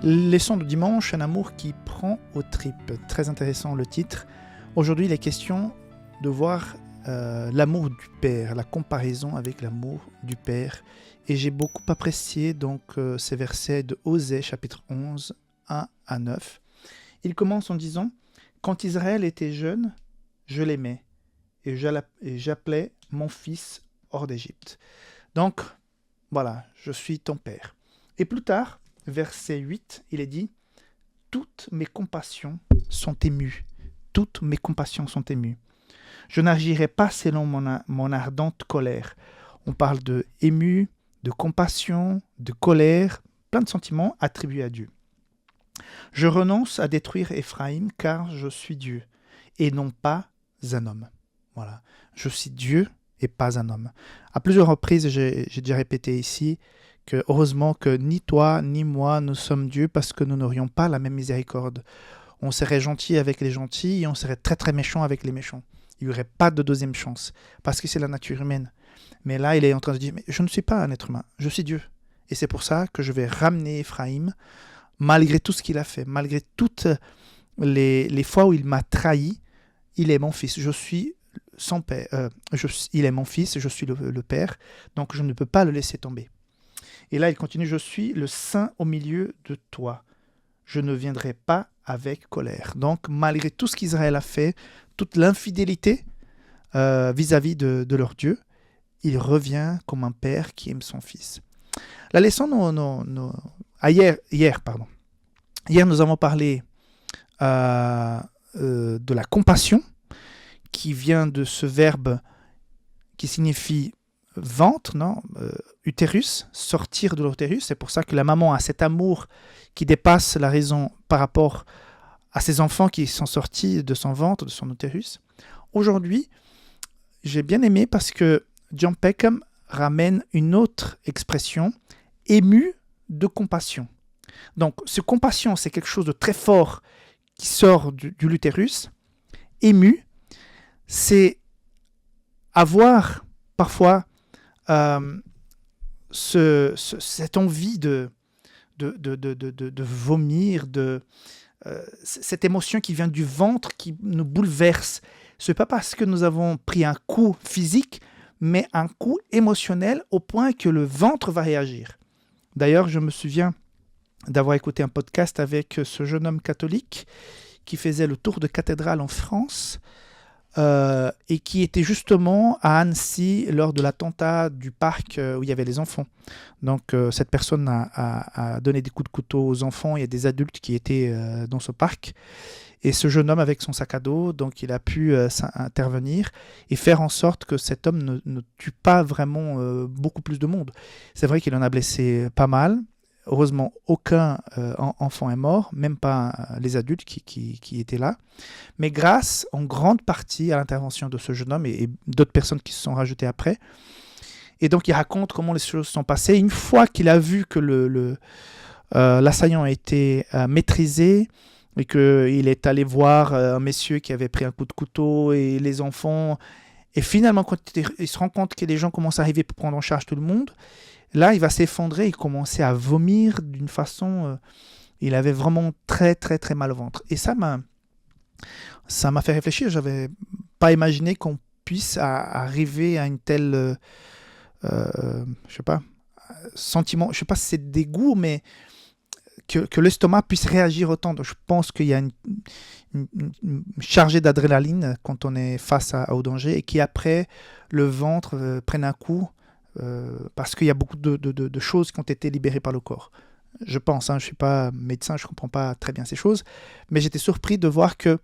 Leçon de dimanche, un amour qui prend aux tripes. Très intéressant le titre. Aujourd'hui, il est question de voir l'amour du Père, la comparaison avec l'amour du Père. Et j'ai beaucoup apprécié donc ces versets de Osée, chapitre 11, 1 à 9. Il commence en disant « Quand Israël était jeune, je l'aimais, et j'appelais mon fils hors d'Égypte. » Donc, voilà, je suis ton Père. Et plus tard, verset 8, il est dit « Toutes mes compassions sont émues. Toutes mes compassions sont émues. Je n'agirai pas selon mon ardente colère. » On parle de ému, de compassion, de colère, plein de sentiments attribués à Dieu. « Je renonce à détruire Éphraïm car je suis Dieu et non pas un homme. » Voilà, je suis Dieu et pas un homme. À plusieurs reprises, j'ai déjà répété ici que heureusement que ni toi ni moi nous sommes Dieu parce que nous n'aurions pas la même miséricorde. On serait gentil avec les gentils et on serait très très méchant avec les méchants. Il n'y aurait pas de deuxième chance parce que c'est la nature humaine. Mais là, il est en train de dire, mais je ne suis pas un être humain, je suis Dieu. Et c'est pour ça que je vais ramener Éphraïm, malgré tout ce qu'il a fait, malgré toutes les fois où il m'a trahi, il est mon fils, je suis son père. Il est mon fils, je suis le père, donc je ne peux pas le laisser tomber. Et là, il continue, je suis le saint au milieu de toi. Je ne viendrai pas avec colère. Donc, malgré tout ce qu'Israël a fait, toute l'infidélité vis-à-vis de leur Dieu, il revient comme un père qui aime son fils. La leçon, hier, nous avons parlé de la compassion, qui vient de ce verbe qui signifie ventre, utérus, sortir de l'utérus. C'est pour ça que la maman a cet amour qui dépasse la raison par rapport à ses enfants qui sont sortis de son ventre, de son utérus. Aujourd'hui, j'ai bien aimé parce que John Peckham ramène une autre expression, ému de compassion. Donc, ce compassion, c'est quelque chose de très fort qui sort de l'utérus. Ému, c'est avoir parfois cette envie de vomir, cette émotion qui vient du ventre, qui nous bouleverse. Ce n'est pas parce que nous avons pris un coup physique, mais un coup émotionnel au point que le ventre va réagir. D'ailleurs, je me souviens d'avoir écouté un podcast avec ce jeune homme catholique qui faisait le tour de cathédrales en France et qui était justement à Annecy lors de l'attentat du parc où il y avait les enfants. Donc cette personne a donné des coups de couteau aux enfants et à des adultes qui étaient dans ce parc. Et ce jeune homme avec son sac à dos, donc il a pu intervenir et faire en sorte que cet homme ne tue pas vraiment beaucoup plus de monde. C'est vrai qu'il en a blessé pas mal. Heureusement, aucun enfant est mort, même pas les adultes qui étaient là. Mais grâce en grande partie à l'intervention de ce jeune homme et d'autres personnes qui se sont rajoutées après. Et donc il raconte comment les choses sont passées. Une fois qu'il a vu que l'assaillant a été maîtrisé, et qu'il est allé voir un monsieur qui avait pris un coup de couteau et les enfants. Et finalement, quand il se rend compte que les gens commencent à arriver pour prendre en charge tout le monde, là, il va s'effondrer et commencer à vomir d'une façon... il avait vraiment très, très, très mal au ventre. Et ça m'a fait réfléchir. Je n'avais pas imaginé qu'on puisse arriver à une telle... sentiment. Je ne sais pas si c'est dégoût, mais... Que l'estomac puisse réagir autant. Donc, je pense qu'il y a une chargée d'adrénaline quand on est face au danger et qu'après, le ventre prenne un coup parce qu'il y a beaucoup de choses qui ont été libérées par le corps. Je pense, je ne suis pas médecin, je ne comprends pas très bien ces choses, mais j'étais surpris de voir que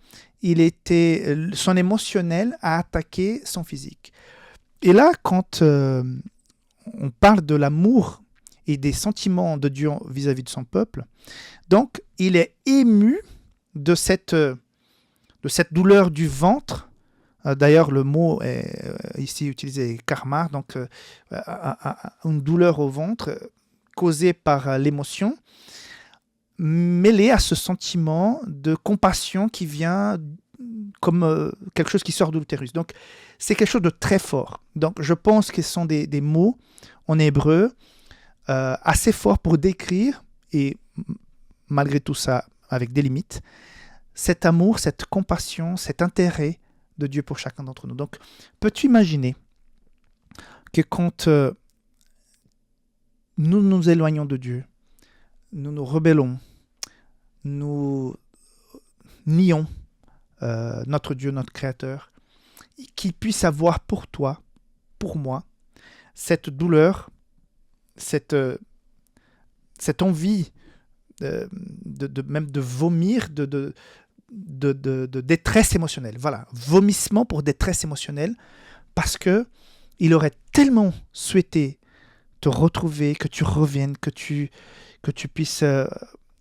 son émotionnel a attaqué son physique. Et là, quand on parle de l'amour et des sentiments de Dieu vis-à-vis de son peuple. Donc, il est ému de cette douleur du ventre. D'ailleurs, le mot est ici utilisé karma, donc une douleur au ventre causée par l'émotion, mêlée à ce sentiment de compassion qui vient comme quelque chose qui sort de l'utérus. Donc, c'est quelque chose de très fort. Donc, je pense que ce sont des mots en hébreu assez forts pour décrire et malgré tout ça, avec des limites, cet amour, cette compassion, cet intérêt de Dieu pour chacun d'entre nous. Donc, peux-tu imaginer que quand nous nous éloignons de Dieu, nous nous rebellons, nous nions notre Dieu, notre Créateur, qu'il puisse avoir pour toi, pour moi, cette douleur, cette envie même de vomir, de détresse émotionnelle. Voilà, vomissement pour détresse émotionnelle, parce que il aurait tellement souhaité te retrouver, que tu reviennes, que tu puisses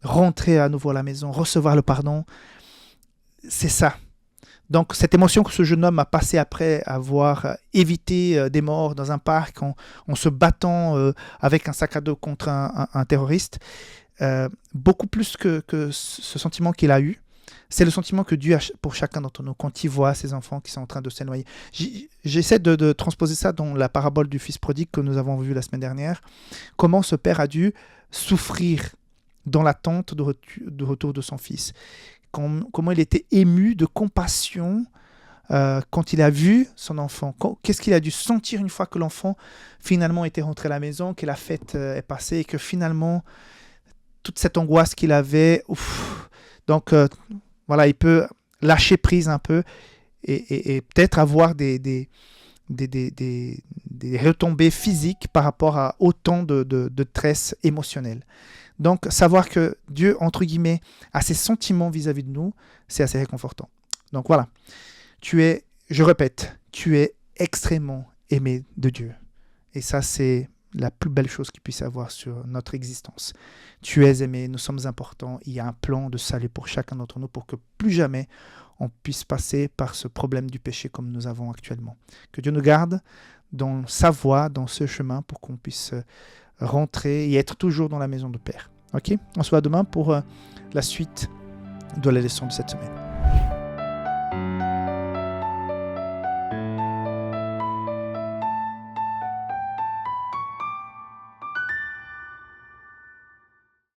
rentrer à nouveau à la maison, recevoir le pardon. C'est ça. Donc, cette émotion que ce jeune homme a passée après avoir évité des morts dans un parc en se battant avec un sac à dos contre un terroriste, beaucoup plus que ce sentiment qu'il a eu, c'est le sentiment que Dieu a pour chacun d'entre nous quand il voit ses enfants qui sont en train de se noyer. J'essaie de transposer ça dans la parabole du fils prodigue que nous avons vue la semaine dernière. Comment ce père a dû souffrir dans l'attente de retour de son fils. Comment il était ému de compassion quand il a vu son enfant. Qu'est-ce qu'il a dû sentir une fois que l'enfant finalement était rentré à la maison, que la fête est passée et que finalement toute cette angoisse qu'il avait, donc voilà, il peut lâcher prise un peu et peut-être avoir des retombées physiques par rapport à autant de tresse émotionnelle. Donc, savoir que Dieu, entre guillemets, a ses sentiments vis-à-vis de nous, c'est assez réconfortant. Donc voilà, je répète, tu es extrêmement aimé de Dieu. Et ça, c'est la plus belle chose qu'il puisse avoir sur notre existence. Tu es aimé, nous sommes importants, il y a un plan de salut pour chacun d'entre nous pour que plus jamais on puisse passer par ce problème du péché comme nous avons actuellement. Que Dieu nous garde dans sa voie, dans ce chemin pour qu'on puisse rentrer et être toujours dans la maison de Père. Ok ? On se voit demain pour la suite de la leçon de cette semaine.